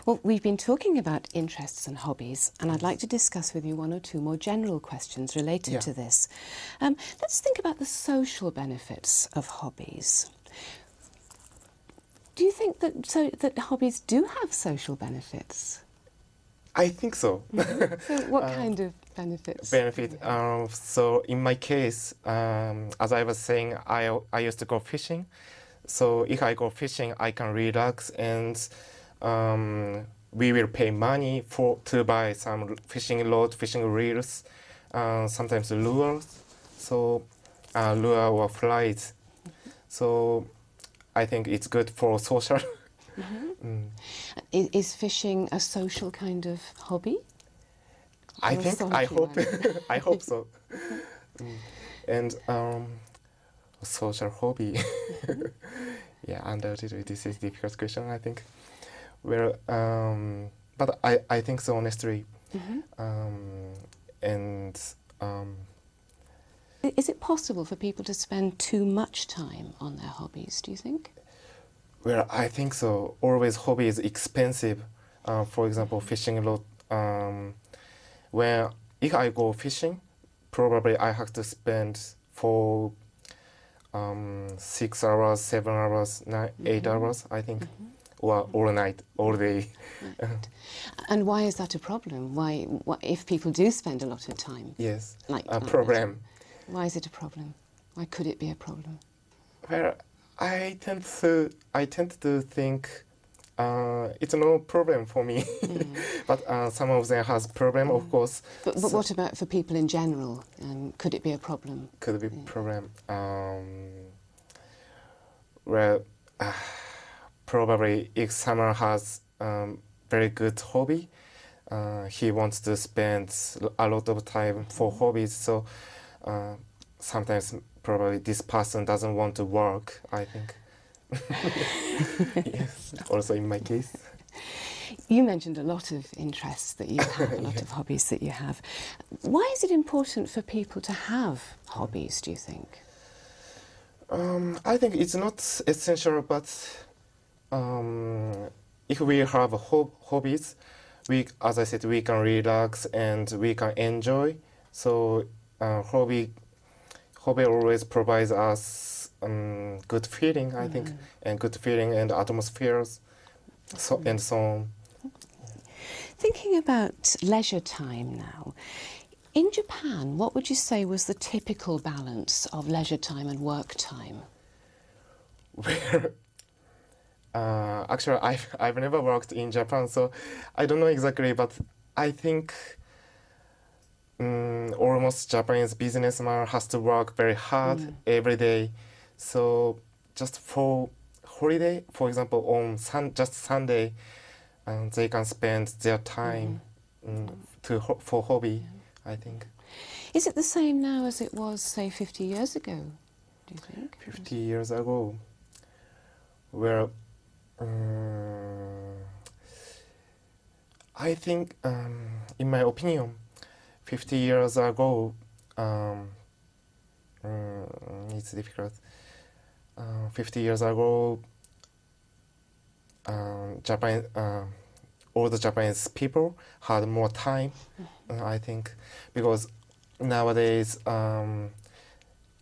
Well, we've been talking about interests and hobbies, and I'd like to discuss with you one or two more general questions related to this. Let's think about the social benefits of hobbies. Do you think that hobbies do have social benefits? I think so. So what kind of benefits? So in my case, as I was saying, I used to go fishing. So if I go fishing, I can relax, and we will pay money to buy some fishing rod, fishing reels, sometimes lures, so lure or flies. So I think it's good for social. Is fishing a social kind of hobby? I hope, I hope so. And social hobby. Yeah, undoubtedly, this is a difficult question, I think. Well, but I think so, honestly. Is it possible for people to spend too much time on their hobbies, do you think? Well, I think so. Always hobby is expensive. For example, fishing rod. If I go fishing, probably I have to spend for 6 hours, 7 hours, 8 hours, I think, or all night, all day. Right. And why is that a problem? Why if people do spend a lot of time? Yes, like problem. That, why is it a problem? Why could it be a problem? Well, I tend to think it's no problem for me, but some of them has problem, of course. But what about for people in general? Could it be a problem? Could be problem. Well, probably if someone has very good hobby, he wants to spend a lot of time for hobbies. So sometimes probably this person doesn't want to work, I think. Yes, also in my case. You mentioned a lot of interests that you have, a lot of hobbies that you have. Why is it important for people to have hobbies, do you think? I think it's not essential, but if we have hobbies, as I said, we can relax and we can enjoy. So hobby always provides us good feeling, I think, and good feeling and atmospheres, and so on. Thinking about leisure time now, in Japan, what would you say was the typical balance of leisure time and work time? Where actually, I've never worked in Japan, so I don't know exactly, but I think almost Japanese businessman has to work very hard every day. So just for holiday, for example, on just Sunday, they can spend their time for hobby, I think. Is it the same now as it was, say, 50 years ago, do you think? 50 years ago? Well, I think, in my opinion, 50 years ago, it's difficult. 50 years ago, Japan, all the Japanese people had more time, I think, because nowadays, now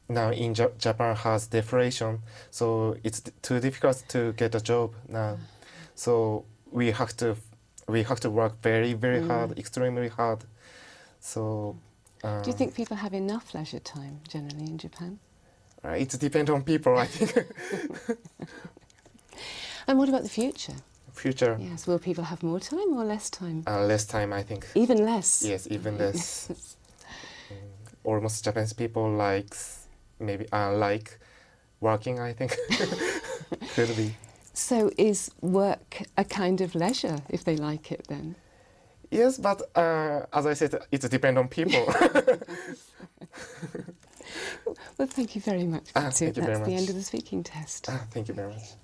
in Japan has deflation, so it's too difficult to get a job now. So we have to work very, very hard, extremely hard. So. Do you think people have enough leisure time generally in Japan? It depends on people, I think. And what about the future? Future? Yes, will people have more time or less time? Less time, I think. Even less? Yes, even less. Almost Japanese people like working, I think. Could be. So is work a kind of leisure if they like it then? Yes, but as I said, it depends on people. Well, thank you very much. That's the end of the speaking test. Thank you very much.